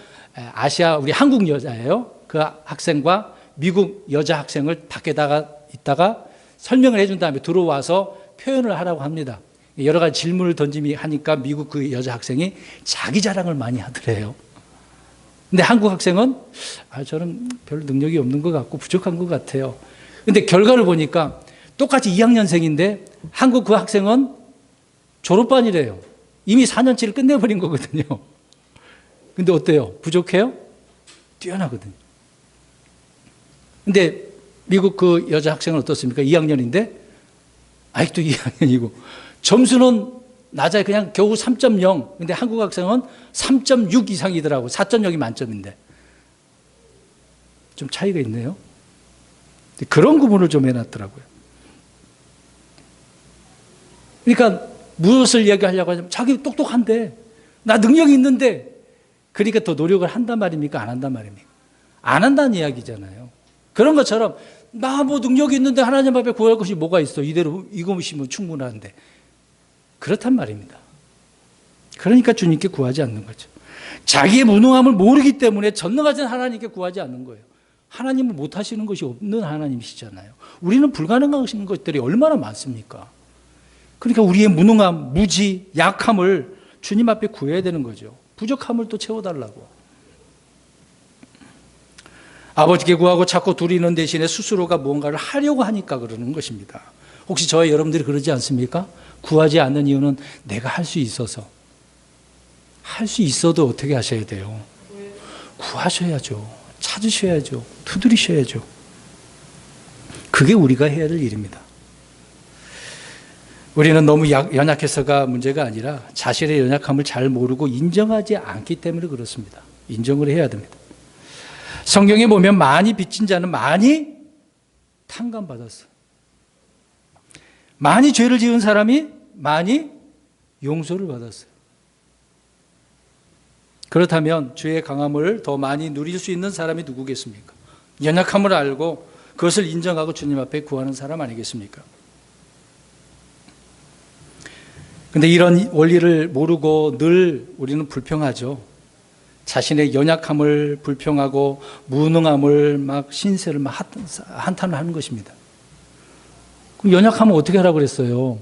아시아, 우리 한국 여자예요. 그 학생과 미국 여자 학생을 밖에다가 있다가 설명을 해준 다음에 들어와서 표현을 하라고 합니다. 여러 가지 질문을 하니까 미국 그 여자 학생이 자기 자랑을 많이 하더래요. 근데 한국 학생은 저는 별 능력이 없는 것 같고 부족한 것 같아요. 근데 결과를 보니까 똑같이 2학년생인데 한국 그 학생은 졸업반이래요. 이미 4년치를 끝내버린 거거든요. 근데 어때요? 부족해요? 뛰어나거든요. 근데 미국 그 여자 학생은 어떻습니까? 2학년인데 아직도 2학년이고 점수는 낮아요. 그냥 겨우 3.0. 근데 한국 학생은 3.6 이상이더라고. 4.0이 만점인데. 좀 차이가 있네요. 그런 구분을 좀 해놨더라고요. 그러니까 무엇을 얘기하려고 하냐면 자기 똑똑한데 나 능력이 있는데 그러니까 더 노력을 한단 말입니까? 안 한단 말입니까? 안 한다는 이야기잖아요. 그런 것처럼 나 뭐 능력이 있는데 하나님 앞에 구할 것이 뭐가 있어. 이대로 이것이면 충분한데. 그렇단 말입니다. 그러니까 주님께 구하지 않는 거죠. 자기의 무능함을 모르기 때문에 전능하신 하나님께 구하지 않는 거예요. 하나님은 못하시는 것이 없는 하나님이시잖아요. 우리는 불가능하신 것들이 얼마나 많습니까? 그러니까 우리의 무능함, 무지, 약함을 주님 앞에 구해야 되는 거죠. 부족함을 또 채워달라고. 아버지께 구하고 자꾸 두리는 대신에 스스로가 무언가를 하려고 하니까 그러는 것입니다. 혹시 저와 여러분들이 그러지 않습니까? 구하지 않는 이유는 내가 할 수 있어서. 할 수 있어도 어떻게 하셔야 돼요? 구하셔야죠. 찾으셔야죠. 두드리셔야죠. 그게 우리가 해야 될 일입니다. 우리는 너무 연약해서가 문제가 아니라 자신의 연약함을 잘 모르고 인정하지 않기 때문에 그렇습니다. 인정을 해야 됩니다. 성경에 보면 많이 빚진 자는 많이 탕감받았어요. 많이 죄를 지은 사람이 많이 용서를 받았어요. 그렇다면 죄의 강함을 더 많이 누릴 수 있는 사람이 누구겠습니까? 연약함을 알고 그것을 인정하고 주님 앞에 구하는 사람 아니겠습니까? 근데 이런 원리를 모르고 늘 우리는 불평하죠. 자신의 연약함을 불평하고 무능함을 막 신세를 막 한탄을 하는 것입니다. 그럼 연약하면 어떻게 하라고 그랬어요?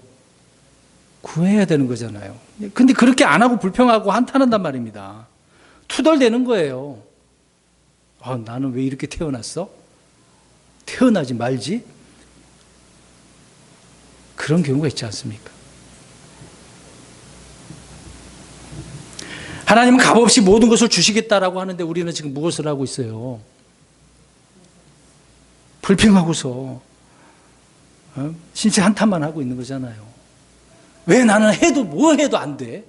구해야 되는 거잖아요. 근데 그렇게 안 하고 불평하고 한탄한단 말입니다. 투덜대는 거예요. 나는 왜 이렇게 태어났어? 태어나지 말지? 그런 경우가 있지 않습니까? 하나님은 값없이 모든 것을 주시겠다라고 하는데 우리는 지금 무엇을 하고 있어요? 불평하고서 신세 한탄만 하고 있는 거잖아요. 왜 나는 뭐 해도 안 돼?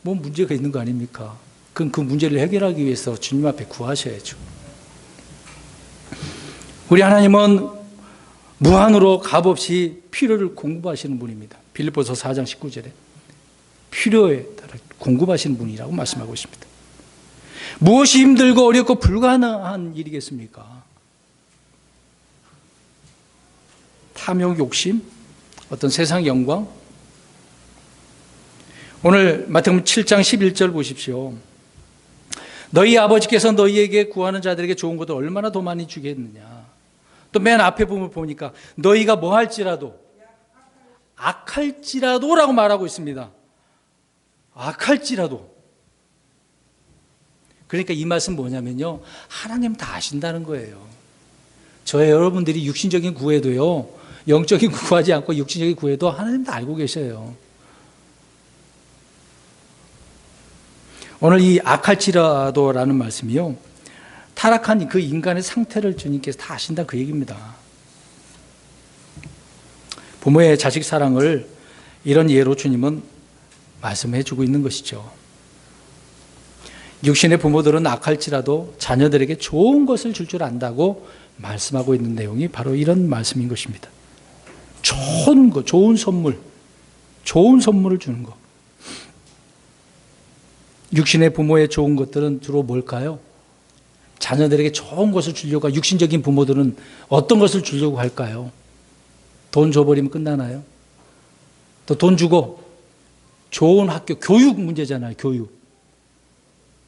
뭐 문제가 있는 거 아닙니까? 그럼 그 문제를 해결하기 위해서 주님 앞에 구하셔야죠. 우리 하나님은 무한으로 값없이 필요를 공급하시는 분입니다. 빌립보서 4장 19절에 필요에 따라 공급하시는 분이라고 말씀하고 있습니다. 무엇이 힘들고 어렵고 불가능한 일이겠습니까? 탐욕, 욕심, 어떤 세상 영광. 오늘 마태복음 7장 11절 보십시오. 너희 아버지께서 너희에게 구하는 자들에게 좋은 것을 얼마나 더 많이 주겠느냐. 또 맨 앞에 보니까 너희가 뭐 할지라도 악할지라도라고 말하고 있습니다. 악할지라도. 그러니까 이 말씀 뭐냐면요, 하나님 다 아신다는 거예요. 저의 여러분들이 육신적인 구애도요, 영적인 구하지 않고 육신적인 구애도 하나님 다 알고 계셔요. 오늘 이 악할지라도라는 말씀이요, 타락한 그 인간의 상태를 주님께서 다 아신다 그 얘기입니다. 부모의 자식 사랑을 이런 예로 주님은 말씀해 주고 있는 것이죠. 육신의 부모들은 악할지라도 자녀들에게 좋은 것을 줄 줄 안다고 말씀하고 있는 내용이 바로 이런 말씀인 것입니다. 좋은 거, 좋은 선물을 주는 거. 육신의 부모의 좋은 것들은 주로 뭘까요? 자녀들에게 좋은 것을 주려고, 육신적인 부모들은 어떤 것을 주려고 할까요? 돈 줘버리면 끝나나요? 또 돈 주고 좋은 학교, 교육 문제잖아요. 교육.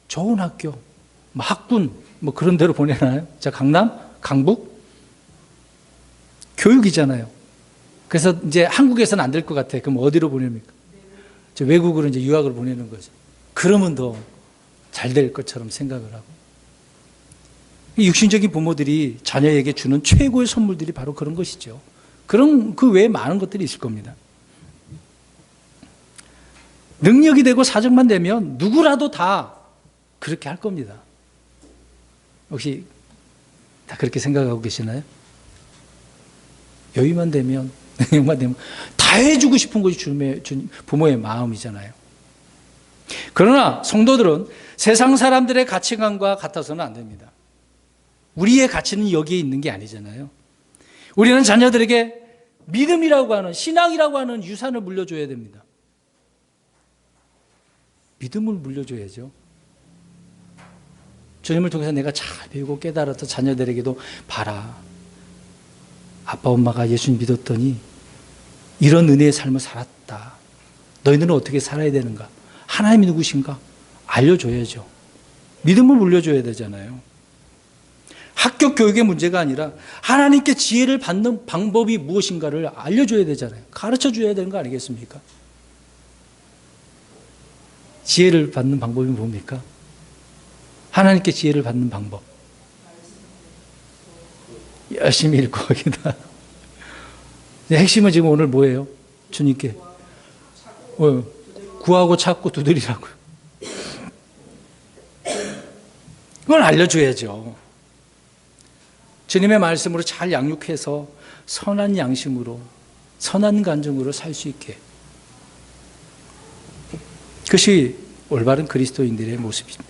좋은 학교, 학군, 그런 데로 보내나요? 자, 강남? 강북? 교육이잖아요. 그래서 이제 한국에서는 안 될 것 같아요. 그럼 어디로 보냅니까? 외국으로 이제 유학을 보내는 거죠. 그러면 더 잘 될 것처럼 생각을 하고. 육신적인 부모들이 자녀에게 주는 최고의 선물들이 바로 그런 것이죠. 그런 그 외에 많은 것들이 있을 겁니다. 능력이 되고 사정만 되면 누구라도 다 그렇게 할 겁니다. 혹시 다 그렇게 생각하고 계시나요? 여유만 되면, 능력만 되면 다 해주고 싶은 것이 부모의 마음이잖아요. 그러나 성도들은 세상 사람들의 가치관과 같아서는 안 됩니다. 우리의 가치는 여기에 있는 게 아니잖아요. 우리는 자녀들에게 믿음이라고 하는, 신앙이라고 하는 유산을 물려줘야 됩니다. 믿음을 물려줘야죠. 주님을 통해서 내가 잘 배우고 깨달아서 자녀들에게도 봐라. 아빠 엄마가 예수님 믿었더니 이런 은혜의 삶을 살았다. 너희들은 어떻게 살아야 되는가? 하나님이 누구신가? 알려줘야죠. 믿음을 물려줘야 되잖아요. 학교 교육의 문제가 아니라 하나님께 지혜를 받는 방법이 무엇인가를 알려줘야 되잖아요. 가르쳐줘야 되는 거 아니겠습니까? 지혜를 받는 방법이 뭡니까? 하나님께 지혜를 받는 방법. 열심히 읽고 하기다. 핵심은 지금 오늘 뭐예요? 주님께 구하고 찾고 두드리라고요. 그걸 알려줘야죠. 주님의 말씀으로 잘 양육해서 선한 양심으로, 선한 간증으로 살 수 있게. 그것이 올바른 그리스도인들의 모습입니다.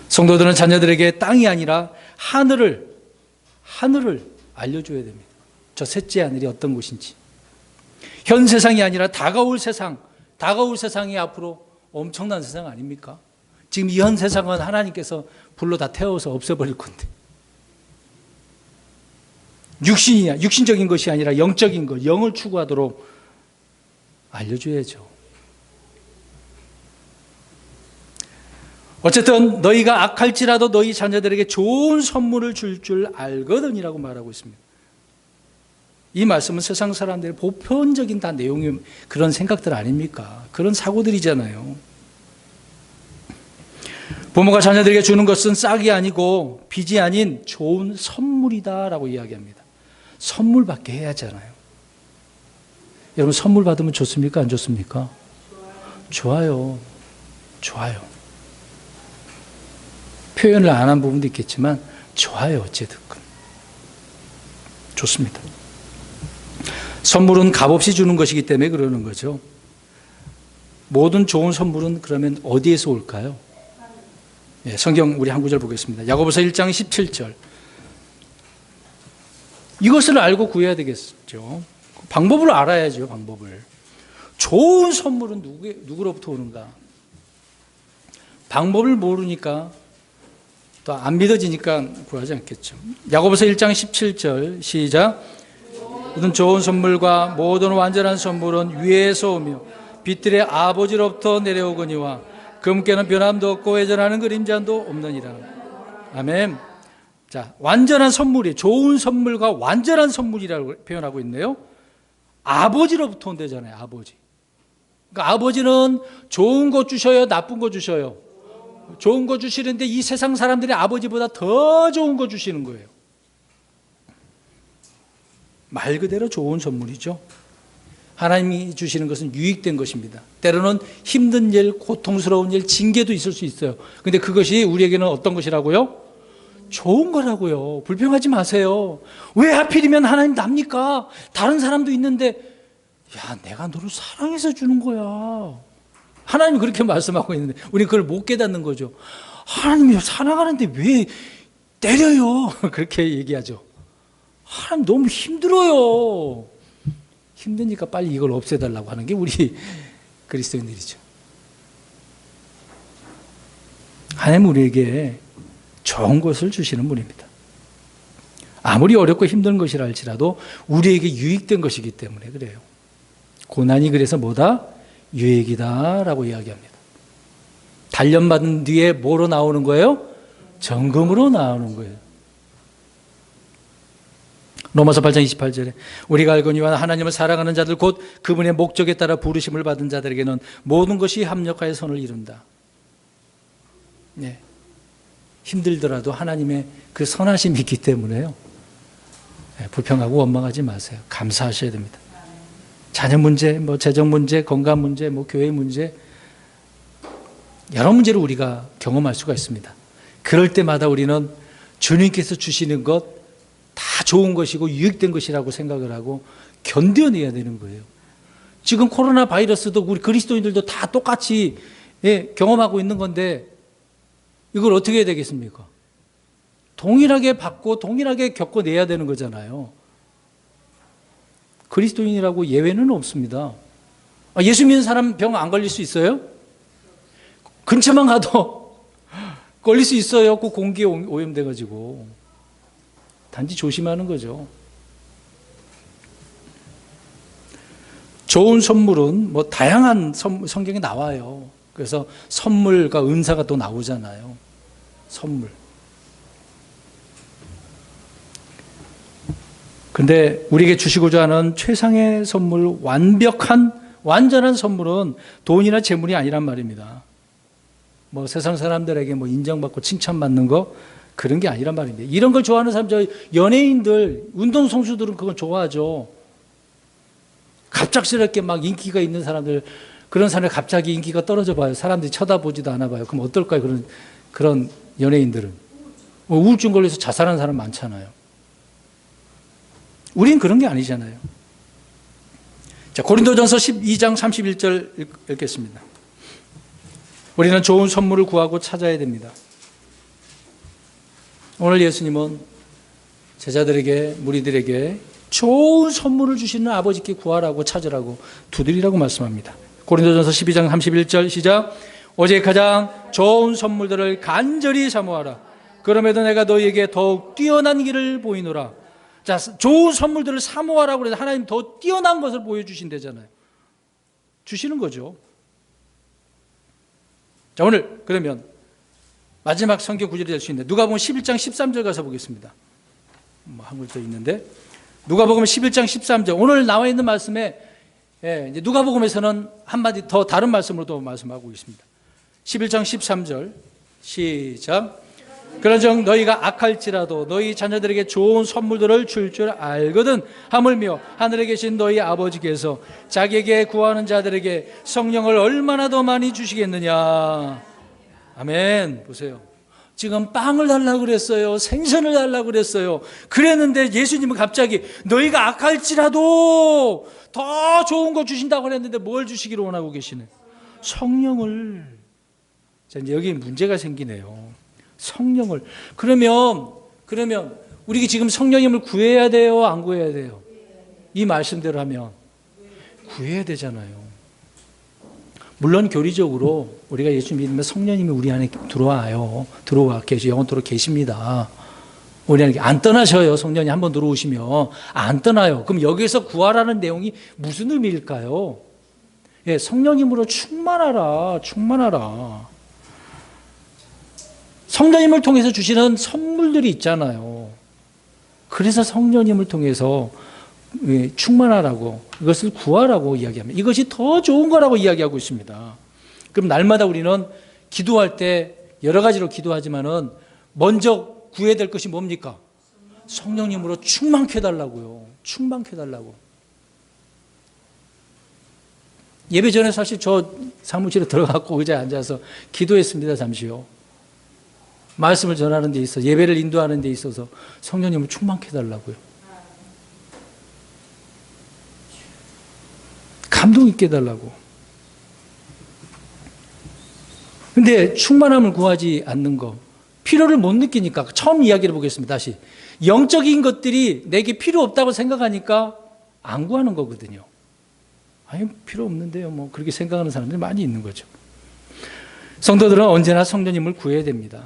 성도들은 자녀들에게 땅이 아니라 하늘을 알려줘야 됩니다. 저 셋째 하늘이 어떤 곳인지. 현 세상이 아니라 다가올 세상이 앞으로 엄청난 세상 아닙니까? 지금 이 현 세상은 하나님께서 불로 다 태워서 없애버릴 건데. 육신적인 것이 아니라 영적인 것, 영을 추구하도록 알려줘야죠. 어쨌든 너희가 악할지라도 너희 자녀들에게 좋은 선물을 줄 알거든이라고 말하고 있습니다. 이 말씀은 세상 사람들의 보편적인 다 내용이 그런 생각들 아닙니까? 그런 사고들이잖아요. 부모가 자녀들에게 주는 것은 싹이 아니고 빚이 아닌 좋은 선물이다라고 이야기합니다. 선물 받게 해야 하잖아요. 여러분 선물 받으면 좋습니까? 안 좋습니까? 좋아요. 표현을 안 한 부분도 있겠지만 좋아요. 어쨌든 좋습니다. 선물은 값없이 주는 것이기 때문에 그러는 거죠. 모든 좋은 선물은 그러면 어디에서 올까요? 성경 우리 한 구절 보겠습니다. 야고보서 1장 17절. 이것을 알고 구해야 되겠죠. 방법을 알아야죠. 방법을. 좋은 선물은 누구로부터 오는가? 방법을 모르니까 또 안 믿어지니까 구하지 않겠죠. 야고보서 1장 17절 시작. 모든 좋은 선물과 모든 완전한 선물은 위에서 오며 빛들의 아버지로부터 내려오거니와 금께는 변함도 없고 회전하는 그림자도 없느니라. 아멘. 자, 완전한 선물이 좋은 선물과 완전한 선물이라고 표현하고 있네요. 아버지로부터 온대잖아요. 아버지. 그러니까 아버지는 좋은 거 주셔요, 나쁜 거 주셔요. 좋은 거 주시는데 이 세상 사람들이 아버지보다 더 좋은 거 주시는 거예요. 말 그대로 좋은 선물이죠. 하나님이 주시는 것은 유익된 것입니다. 때로는 힘든 일, 고통스러운 일, 징계도 있을 수 있어요. 근데 그것이 우리에게는 어떤 것이라고요? 좋은 거라고요. 불평하지 마세요. 왜 하필이면 하나님 납니까? 다른 사람도 있는데 야, 내가 너를 사랑해서 주는 거야. 하나님이 그렇게 말씀하고 있는데 우리 그걸 못 깨닫는 거죠. 하나님이 사랑하는데 왜 때려요? 그렇게 얘기하죠. 하나님 너무 힘들어요. 힘드니까 빨리 이걸 없애달라고 하는 게 우리 그리스도인들이죠. 하나님 우리에게 좋은 것을 주시는 분입니다. 아무리 어렵고 힘든 것이라 할지라도 우리에게 유익된 것이기 때문에 그래요. 고난이 그래서 뭐다? 유익이다라고 이야기합니다. 단련받은 뒤에 뭐로 나오는 거예요? 정금으로 나오는 거예요. 로마서 8장 28절에 우리가 알거니와 하나님을 사랑하는 자들 곧 그분의 목적에 따라 부르심을 받은 자들에게는 모든 것이 합력하여 선을 이룬다. 네. 힘들더라도 하나님의 그 선하심이 있기 때문에요. 네, 불평하고 원망하지 마세요. 감사하셔야 됩니다. 자녀 문제, 뭐 재정 문제, 건강 문제, 뭐 교회 문제, 여러 문제를 우리가 경험할 수가 있습니다. 그럴 때마다 우리는 주님께서 주시는 것 다 좋은 것이고 유익된 것이라고 생각을 하고 견뎌내야 되는 거예요. 지금 코로나 바이러스도 우리 그리스도인들도 다 똑같이 경험하고 있는 건데 이걸 어떻게 해야 되겠습니까? 동일하게 받고 동일하게 겪어내야 되는 거잖아요. 그리스도인이라고 예외는 없습니다. 예수 믿는 사람 병 안 걸릴 수 있어요? 근처만 가도 걸릴 수 있어요. 그 공기에 오염돼가지고. 단지 조심하는 거죠. 좋은 선물은 뭐 다양한 성경에 나와요. 그래서 선물과 은사가 또 나오잖아요. 선물. 근데 우리에게 주시고자 하는 최상의 선물, 완전한 선물은 돈이나 재물이 아니란 말입니다. 뭐 세상 사람들에게 뭐 인정받고 칭찬받는 거 그런 게 아니란 말입니다. 이런 걸 좋아하는 사람, 연예인들, 운동선수들은 그건 좋아하죠. 갑작스럽게 막 인기가 있는 사람들, 그런 사람이 갑자기 인기가 떨어져 봐요. 사람들이 쳐다보지도 않아 봐요. 그럼 어떨까요? 그런 연예인들은. 우울증 걸려서 자살하는 사람 많잖아요. 우린 그런 게 아니잖아요. 자, 고린도전서 12장 31절 읽겠습니다. 우리는 좋은 선물을 구하고 찾아야 됩니다. 오늘 예수님은 제자들에게, 무리들에게 좋은 선물을 주시는 아버지께 구하라고 찾으라고 두드리라고 말씀합니다. 고린도전서 12장 31절 시작. 오직 가장 좋은 선물들을 간절히 사모하라. 그럼에도 내가 너희에게 더욱 뛰어난 길을 보이노라. 자, 좋은 선물들을 사모하라고 그래서 하나님 더 뛰어난 것을 보여주신다잖아요. 주시는 거죠. 자, 오늘 그러면 마지막 성경 구절이 될 수 있는데 누가복음 11장 13절 가서 보겠습니다. 뭐 한글 더 있는데 누가복음 11장 13절 오늘 나와 있는 말씀에 이제 누가복음에서는 한마디 더 다른 말씀으로도 말씀하고 있습니다. 11장 13절 시작. 그런즉 너희가 악할지라도 너희 자녀들에게 좋은 선물들을 줄 알거든 하물며 하늘에 계신 너희 아버지께서 자기에게 구하는 자들에게 성령을 얼마나 더 많이 주시겠느냐. 아멘. 보세요. 지금 빵을 달라고 그랬어요. 생선을 달라고 그랬어요. 그랬는데 예수님은 갑자기 너희가 악할지라도 더 좋은 거 주신다고 그랬는데 뭘 주시기를 원하고 계시네? 성령을. 자, 이제 여기 문제가 생기네요. 성령을. 그러면 우리가 지금 성령님을 구해야 돼요? 안 구해야 돼요? 이 말씀대로 하면 구해야 되잖아요. 물론 교리적으로 우리가 예수 믿으면 성령님이 우리 안에 들어와 계시 영원토록 계십니다. 우리 안에 안 떠나셔요. 성령이 한번 들어오시면 안 떠나요. 그럼 여기서 구하라는 내용이 무슨 의미일까요? 예, 성령님으로 충만하라. 성령님을 통해서 주시는 선물들이 있잖아요. 그래서 성령님을 통해서 충만하라고, 이것을 구하라고 이야기합니다. 이것이 더 좋은 거라고 이야기하고 있습니다. 그럼 날마다 우리는 기도할 때 여러 가지로 기도하지만은 먼저 구해야 될 것이 뭡니까? 성령님으로 충만케 해달라고요. 충만케 해달라고. 예배 전에 사실 저 사무실에 들어가고 의자에 앉아서 기도했습니다. 잠시요. 말씀을 전하는 데 있어서, 예배를 인도하는 데 있어서 성령님을 충만케 해달라고요. 지성 있게 해달라고. 근데 충만함을 구하지 않는 거, 필요를 못 느끼니까, 처음 이야기를 보겠습니다. 다시. 영적인 것들이 내게 필요 없다고 생각하니까 안 구하는 거거든요. 아니, 필요 없는데요. 뭐, 그렇게 생각하는 사람들이 많이 있는 거죠. 성도들은 언제나 성령님을 구해야 됩니다.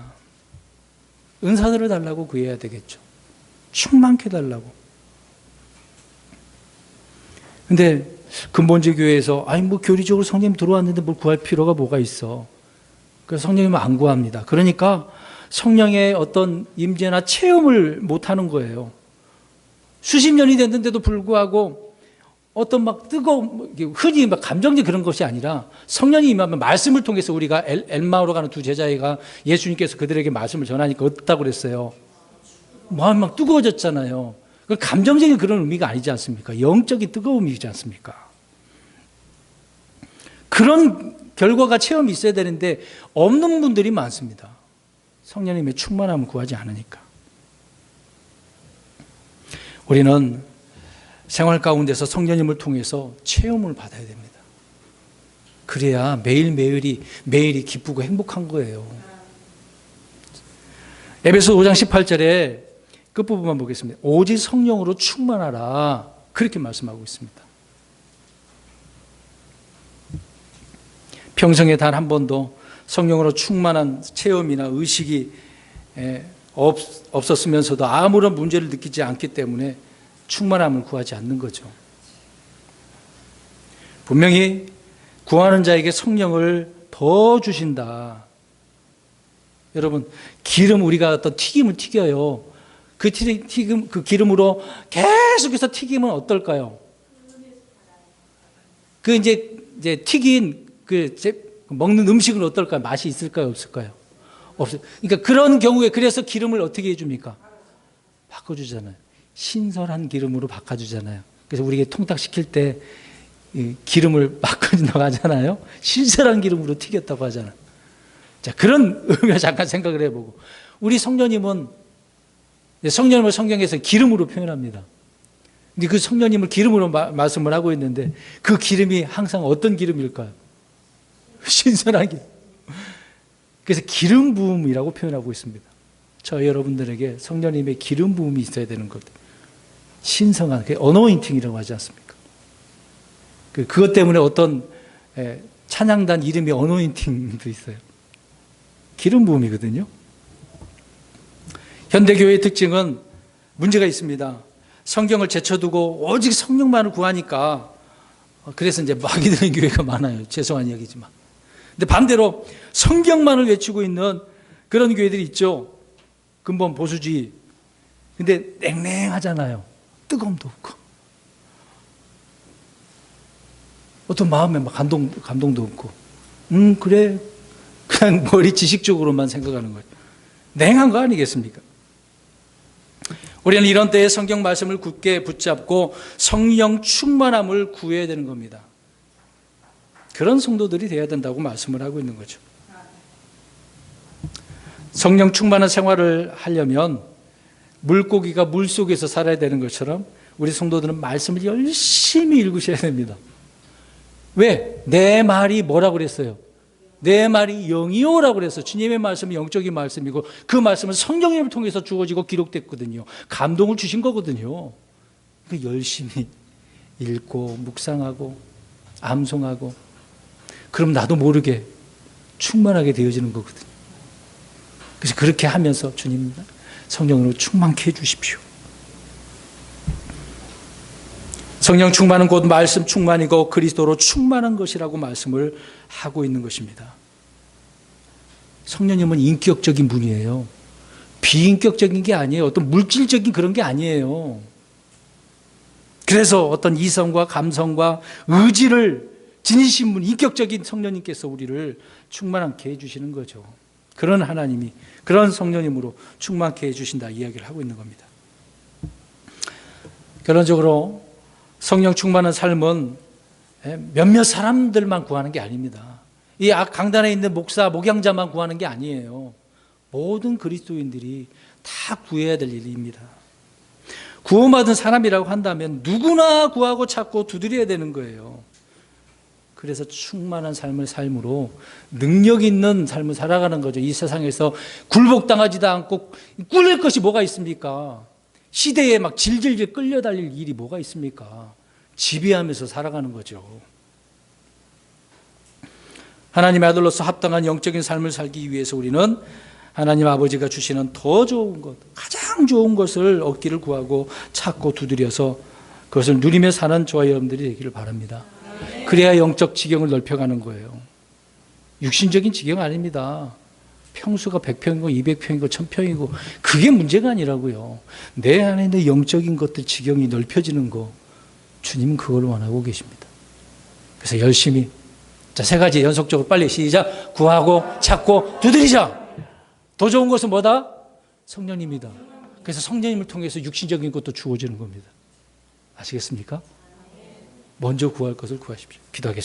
은사들을 달라고 구해야 되겠죠. 충만케 달라고. 근데 근본주 교회에서 아니 뭐 교리적으로 성령님 들어왔는데 뭘 구할 필요가 뭐가 있어. 그래서 성령님은 안 구합니다. 그러니까 성령의 어떤 임재나 체험을 못하는 거예요. 수십 년이 됐는데도 불구하고 어떤 막 뜨거운, 흔히 막 감정적 그런 것이 아니라 성령이 임하면 말씀을 통해서 우리가 엘마우로 가는 두 제자애가 예수님께서 그들에게 말씀을 전하니까 어떻다고 그랬어요? 마음이 막 뜨거워졌잖아요. 감정적인 그런 의미가 아니지 않습니까? 영적인 뜨거움이지 않습니까? 그런 결과가 체험이 있어야 되는데 없는 분들이 많습니다. 성령님의 충만함을 구하지 않으니까. 우리는 생활 가운데서 성령님을 통해서 체험을 받아야 됩니다. 그래야 매일이 기쁘고 행복한 거예요. 에베소 5장 18절에 끝부분만 보겠습니다. 오직 성령으로 충만하라. 그렇게 말씀하고 있습니다. 평생에 단 한 번도 성령으로 충만한 체험이나 의식이 없었으면서도 아무런 문제를 느끼지 않기 때문에 충만함을 구하지 않는 거죠. 분명히 구하는 자에게 성령을 더 주신다. 여러분, 우리가 어떤 튀김을 튀겨요. 그 기름으로 계속해서 튀기면 어떨까요? 이제 튀긴 먹는 음식은 어떨까요? 맛이 있을까요? 없을까요? 없어요. 그러니까 그런 경우에 그래서 기름을 어떻게 해줍니까? 바꿔주잖아요. 신선한 기름으로 바꿔주잖아요. 그래서 우리가 통닭 시킬 때 기름을 바꿔준다고 하잖아요. 신선한 기름으로 튀겼다고 하잖아요. 자, 그런 의미를 잠깐 생각을 해보고. 우리 성령님을 성경에서 기름으로 표현합니다. 근데 그 성령님을 기름으로 말씀을 하고 있는데 그 기름이 항상 어떤 기름일까요? 신선한 기름. 그래서 기름 부음이라고 표현하고 있습니다. 저 여러분들에게 성령님의 기름 부음이 있어야 되는 것. 신성한, 어노인팅이라고 하지 않습니까? 그것 때문에 어떤 찬양단 이름이 어노인팅도 있어요. 기름 부음이거든요. 현대교회의 특징은 문제가 있습니다. 성경을 제쳐두고 오직 성령만을 구하니까 그래서 이제 막이 드는 교회가 많아요. 죄송한 이야기지만. 근데 반대로 성경만을 외치고 있는 그런 교회들이 있죠. 근본 보수주의. 근데 냉랭하잖아요. 뜨거움도 없고. 어떤 마음에 막 감동도 없고. 그래. 그냥 머리 지식적으로만 생각하는 거예요. 냉한 거 아니겠습니까? 우리는 이런 때에 성경 말씀을 굳게 붙잡고 성령 충만함을 구해야 되는 겁니다. 그런 성도들이 되어야 된다고 말씀을 하고 있는 거죠. 성령 충만한 생활을 하려면 물고기가 물속에서 살아야 되는 것처럼 우리 성도들은 말씀을 열심히 읽으셔야 됩니다. 왜? 내 말이 뭐라고 그랬어요? 내 말이 영이오라고 그래서 주님의 말씀은 영적인 말씀이고 그 말씀은 성령님을 통해서 주어지고 기록됐거든요. 감동을 주신 거거든요. 열심히 읽고 묵상하고 암송하고 그럼 나도 모르게 충만하게 되어지는 거거든요. 그래서 그렇게 하면서 주님 성령으로 충만케 해주십시오. 성령 충만은 곧 말씀 충만이고 그리스도로 충만한 것이라고 말씀을 하고 있는 것입니다. 성령님은 인격적인 분이에요. 비인격적인 게 아니에요. 어떤 물질적인 그런 게 아니에요. 그래서 어떤 이성과 감성과 의지를 지니신 분, 인격적인 성령님께서 우리를 충만하게 해주시는 거죠. 그런 하나님이, 그런 성령님으로 충만케 해주신다 이야기를 하고 있는 겁니다. 결론적으로 성령 충만한 삶은 몇몇 사람들만 구하는 게 아닙니다. 이 강단에 있는 목사, 목양자만 구하는 게 아니에요. 모든 그리스도인들이 다 구해야 될 일입니다. 구원받은 사람이라고 한다면 누구나 구하고 찾고 두드려야 되는 거예요. 그래서 충만한 삶을 삶으로 능력 있는 삶을 살아가는 거죠. 이 세상에서 굴복당하지도 않고 꿀릴 것이 뭐가 있습니까? 시대에 막 질질질 끌려다닐 일이 뭐가 있습니까? 지배하면서 살아가는 거죠. 하나님의 아들로서 합당한 영적인 삶을 살기 위해서 우리는 하나님 아버지가 주시는 더 좋은 것, 가장 좋은 것을 얻기를 구하고 찾고 두드려서 그것을 누리며 사는 저와 여러분들이 되기를 바랍니다. 그래야 영적 지경을 넓혀가는 거예요. 육신적인 지경 아닙니다. 평수가 100평이고 200평이고 1000평이고 그게 문제가 아니라고요. 내 안에 있는 영적인 것들 지경이 넓혀지는 거, 주님은 그걸 원하고 계십니다. 그래서 열심히, 자, 3가지 연속적으로 빨리 시작. 구하고 찾고 두드리자. 더 좋은 것은 뭐다? 성령님이다. 그래서 성령님을 통해서 육신적인 것도 주어지는 겁니다. 아시겠습니까? 먼저 구할 것을 구하십시오. 기도하겠습니다.